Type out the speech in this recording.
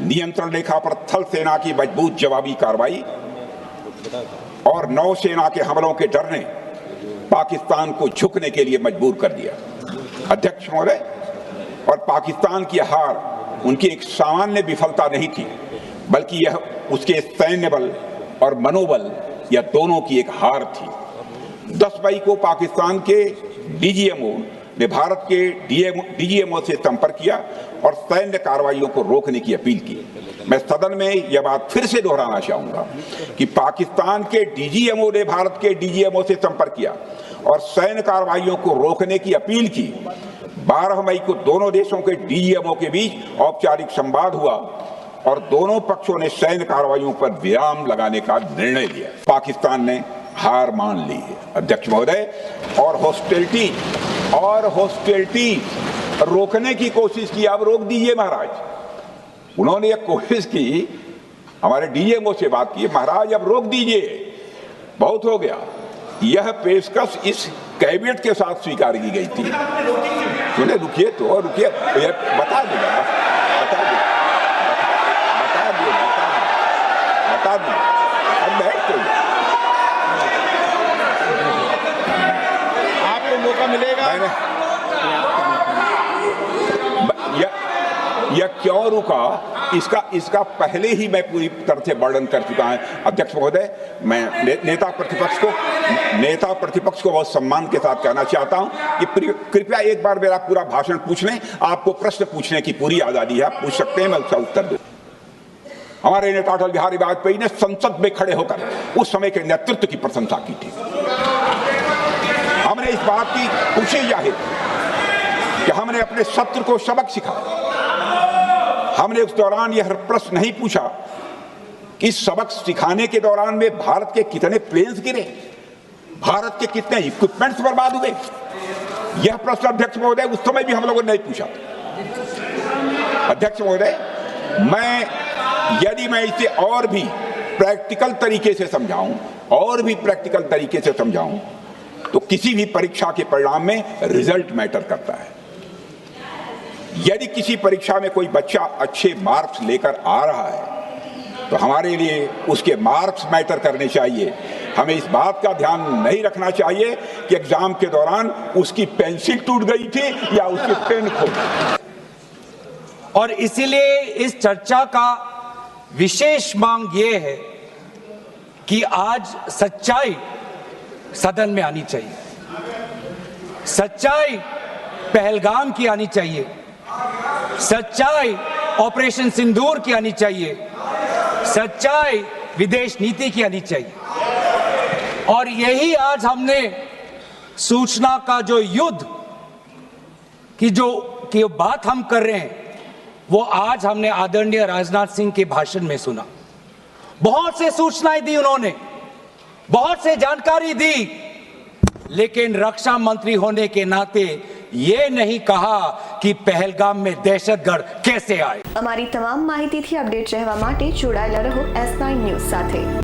नियंत्रण रेखा पर थल सेना की मजबूत जवाबी कार्रवाई और नौसेना के हमलों के डर ने पाकिस्तान को झुकने के लिए मजबूर कर दिया। अध्यक्ष महोदय, और पाकिस्तान की हार उनकी एक सामान्य विफलता नहीं थी, बल्कि यह उसके सैन्य बल और मनोबल या दोनों की एक हार थी। 10 मई को पाकिस्तान के डीजीएमओ ने भारत के डीजीएमओ से संपर्क किया और सैन्य कार्रवाइयों को रोकने की अपील की। मैं सदन में यह बात फिर से दोहराना चाहूंगा कि पाकिस्तान के डीजीएमओ ने भारत के डीजीएमओ से संपर्क किया और सैन्य कार्रवाइयों को रोकने की अपील की। 12 मई को दोनों देशों के डीजीएमओ के बीच औपचारिक संवाद हुआ और दोनों पक्षों ने सैन्य कार्रवाइयों पर विराम लगाने का निर्णय लिया। पाकिस्तान ने हार मान ली है अध्यक्ष महोदय, और हॉस्टिलिटी रोकने की कोशिश की। अब रोक दीजिए महाराज। उन्होंने एक कोशिश की, हमारे डीएमओ से बात की, महाराज अब रोक दीजिए, बहुत हो गया। यह पेशकश इस कैबिनेट के साथ स्वीकार की गई थी। सुने, रुकिए तो रुकिए, बता दूंगा, बता दूंगा। अब बैठ तो आपको मौका मिलेगा। यह क्यों रुका, इसका पहले ही मैं पूरी तरह से वर्णन कर चुका हूं अध्यक्ष महोदय। मैं नेता प्रतिपक्ष को बहुत सम्मान के साथ कहना चाहता हूं कि कृपया एक बार मेरा पूरा भाषण पूछ लें। आपको प्रश्न पूछने की पूरी आजादी है, आप पूछ सकते हैं, मैं उसका उत्तर दूं। हमारे नेता अटल बिहारी वाजपेयी ने संसद में खड़े होकर उस समय के नेतृत्व की प्रशंसा की थी। हमने इस बात की खुशी जाहिर कि हमने अपने शत्रु को सबक सिखाया। हमने उस दौरान यह प्रश्न नहीं पूछा कि इस सबक सिखाने के दौरान में भारत के कितने प्लेन्स गिरे, भारत के कितने इक्विपमेंट्स बर्बाद हुए। यह प्रश्न अध्यक्ष महोदय उस समय भी हम लोगों ने नहीं पूछा। अध्यक्ष महोदय, यदि मैं इसे और भी प्रैक्टिकल तरीके से समझाऊं तो किसी भी परीक्षा के परिणाम में रिजल्ट मैटर करता है। यदि किसी परीक्षा में कोई बच्चा अच्छे मार्क्स लेकर आ रहा है तो हमारे लिए उसके मार्क्स मैटर करने चाहिए। हमें इस बात का ध्यान नहीं रखना चाहिए कि एग्जाम के दौरान उसकी पेंसिल टूट गई थी या उसकी पेन खो गई। और इसीलिए इस चर्चा का विशेष मांग ये है कि आज सच्चाई सदन में आनी चाहिए। सच्चाई पहलगाम की आनी चाहिए, सच्चाई ऑपरेशन सिंदूर की आनी चाहिए, सच्चाई विदेश नीति की आनी चाहिए। और यही आज हमने सूचना का जो युद्ध की बात हम कर रहे हैं, वो आज हमने आदरणीय राजनाथ सिंह के भाषण में सुना। बहुत से सूचनाएं दी उन्होंने, बहुत से जानकारी दी, लेकिन रक्षा मंत्री होने के नाते ये नहीं कहा कि पहलगाम में दहशतगर्द कैसे आए। અમારી તમામ માહિતીથી અપડેટ રહેવા માટે જોડાયેલા રહો S9 ન્યૂઝ સાથે।